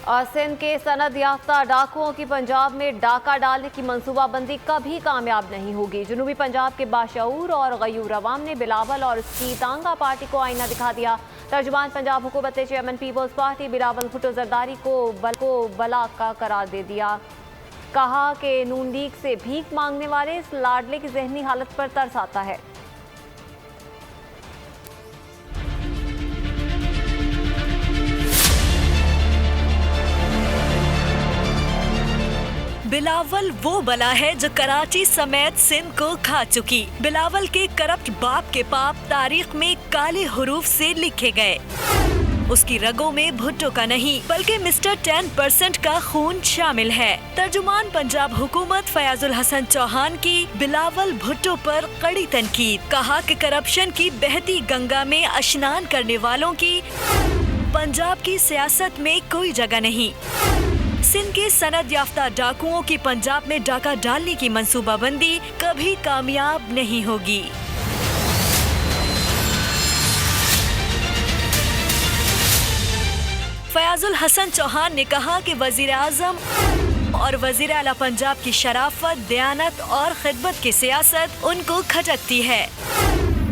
और सिंध के सनद याफ्ता डाकुओं की पंजाब में डाका डालने की मंसूबाबंदी कभी कामयाब नहीं होगी। जनूबी पंजाब के बाशऊर और गयूर अवाम ने बिलावल और उसकी तांगा पार्टी को आईना दिखा दिया। तर्जुमान पंजाब हुकूमत ने chairman Peoples Party Bilawal Bhutto Zardari को बला का करार दे दिया। कहा कि नून लीग से भीख मांगने वाले इस लाडले की जहनी हालत पर तरस आता है। बिलावल वो बला है जो कराची समेत सिंध को खा चुकी। बिलावल के करप्ट बाप के पाप तारीख में काले हरूफ से लिखे गए। उसकी रगों में भुट्टो का नहीं बल्कि मिस्टर 10% का खून शामिल है। तर्जुमान पंजाब हुकूमत फयाजुल हसन चौहान की बिलावल भुट्टो पर कड़ी तनकीद। कहा कि करप्शन की बहती गंगा में स्नान करने वालों की पंजाब की सियासत में कोई जगह नहीं। सिंध के सनद याफ्ता डाकुओं की पंजाब में डाका डालने की मंसूबाबंदी कभी कामयाब नहीं होगी। फयाजुल हसन चौहान ने कहा कि वजीर आजम और वजीर आला पंजाब की शराफत, दयानत और खिदमत की सियासत उनको खटकती है।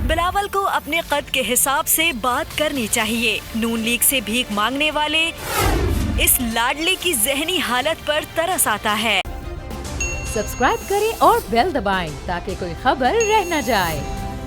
बिलावल को अपने कद के हिसाब से बात करनी चाहिए। नून लीग से भीख मांगने वाले इस लाडले की जहनी हालत पर तरस आता है। सब्सक्राइब करें और बेल दबाएं ताकि कोई खबर रह न जाए।